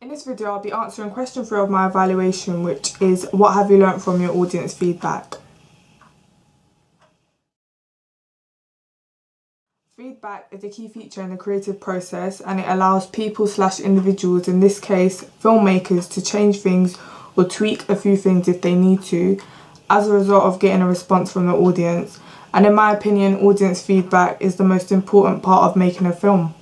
In this video, I'll be answering question 3 of my evaluation, which is what have you learnt from your audience feedback? Feedback is a key feature in the creative process, and it allows people/individuals, in this case filmmakers, to change things or tweak a few things if they need to, as a result of getting a response from the audience. And in my opinion, audience feedback is the most important part of making a film,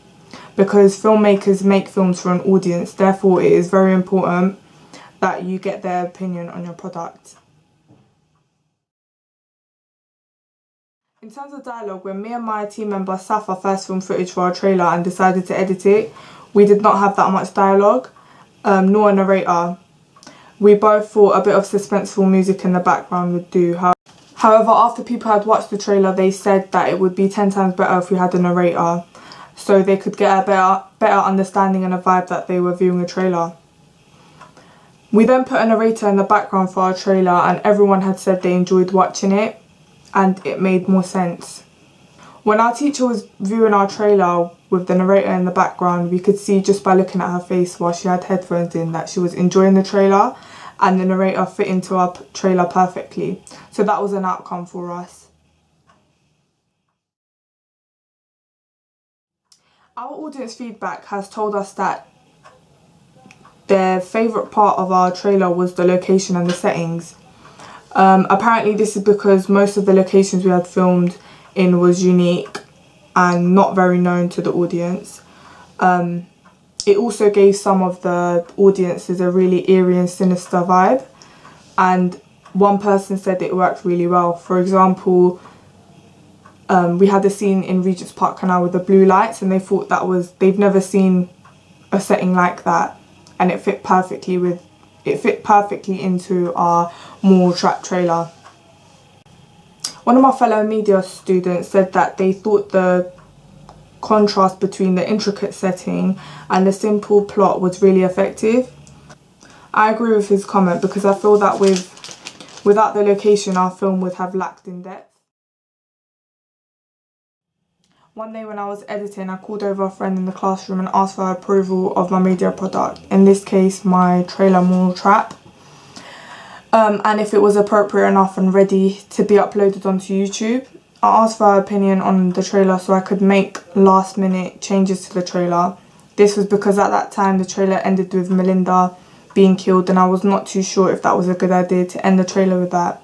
because filmmakers make films for an audience. Therefore, it is very important that you get their opinion on your product. In terms of dialogue, when me and my team member Safa first filmed footage for our trailer and decided to edit it, we did not have that much dialogue, nor a narrator. We both thought a bit of suspenseful music in the background would do. However, after people had watched the trailer, they said that it would be 10 times better if we had a narrator, so they could get a better understanding and a vibe that they were viewing a trailer. We then put a narrator in the background for our trailer, and everyone had said they enjoyed watching it and it made more sense. When our teacher was viewing our trailer with the narrator in the background, we could see just by looking at her face while she had headphones in that she was enjoying the trailer, and the narrator fit into our trailer perfectly. So that was an outcome for us. Our audience feedback has told us that their favourite part of our trailer was the location and the settings. Apparently this is because most of the locations we had filmed in was unique and not very known to the audience. It also gave some of the audiences a really eerie and sinister vibe, and one person said it worked really well. For example, we had a scene in Regent's Park Canal with the blue lights, and they thought they've never seen a setting like that, and it fit perfectly into our Moral Trap trailer. One of my fellow media students said that they thought the contrast between the intricate setting and the simple plot was really effective. I agree with his comment, because I feel that without the location, our film would have lacked in depth. One day when I was editing, I called over a friend in the classroom and asked for her approval of my media product, in this case my trailer Moral Trap, and if it was appropriate enough and ready to be uploaded onto YouTube. I asked for her opinion on the trailer so I could make last minute changes to the trailer. This was because at that time the trailer ended with Melinda being killed, and I was not too sure if that was a good idea to end the trailer with that.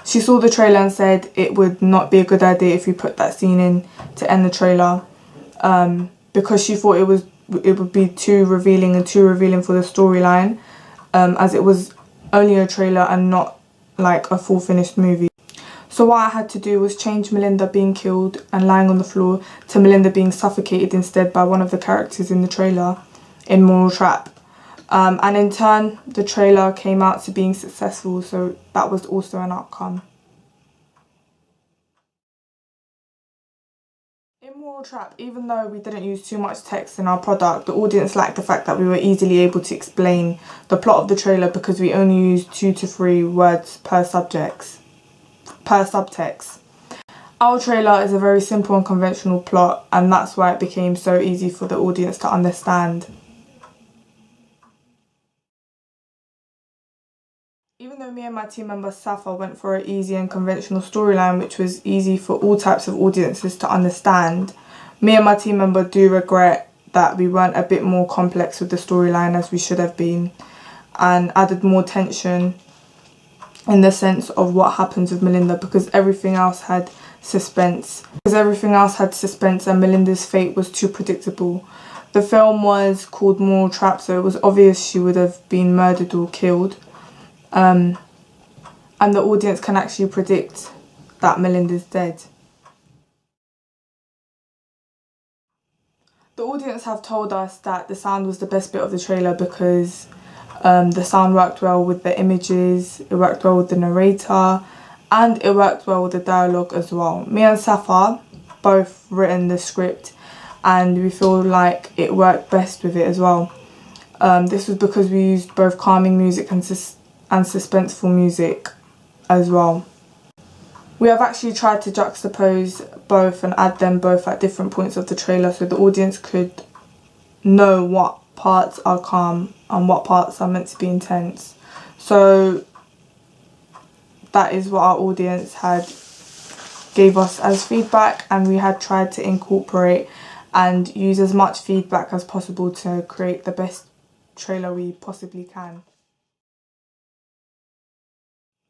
She saw the trailer and said it would not be a good idea if we put that scene in to end the trailer, because she thought it would be too revealing for the storyline, as it was only a trailer and not like a full finished movie. So what I had to do was change Melinda being killed and lying on the floor to Melinda being suffocated instead by one of the characters in the trailer in Moral Trap. And in turn, the trailer came out to being successful, so that was also an outcome. In Moral Trap, even though we didn't use too much text in our product, the audience liked the fact that we were easily able to explain the plot of the trailer, because we only used 2 to 3 words per subtext. Our trailer is a very simple and conventional plot, and that's why it became so easy for the audience to understand. Even though me and my team member Safa went for an easy and conventional storyline, which was easy for all types of audiences to understand, me and my team member do regret that we weren't a bit more complex with the storyline as we should have been, and added more tension in the sense of what happens with Melinda, because everything else had suspense. And Melinda's fate was too predictable. The film was called Moral Trap, so it was obvious she would have been murdered or killed. And the audience can actually predict that Melinda's dead. The audience have told us that the sound was the best bit of the trailer, because the sound worked well with the images, it worked well with the narrator, and it worked well with the dialogue as well. Me and Safa both written the script, and we feel like it worked best with it as well. This was because we used both calming music and suspenseful music as well. We have actually tried to juxtapose both and add them both at different points of the trailer, so the audience could know what parts are calm and what parts are meant to be intense. So that is what our audience had gave us as feedback, and we had tried to incorporate and use as much feedback as possible to create the best trailer we possibly can.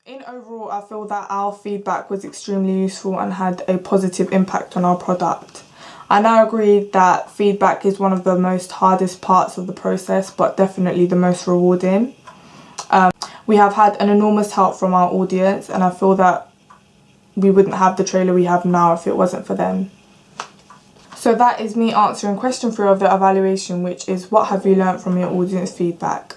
In overall, I feel that our feedback was extremely useful and had a positive impact on our product. I now agree that feedback is one of the most hardest parts of the process, but definitely the most rewarding. We have had an enormous help from our audience, and I feel that we wouldn't have the trailer we have now if it wasn't for them. So that is me answering question 3 of the evaluation, which is what have you learnt from your audience feedback?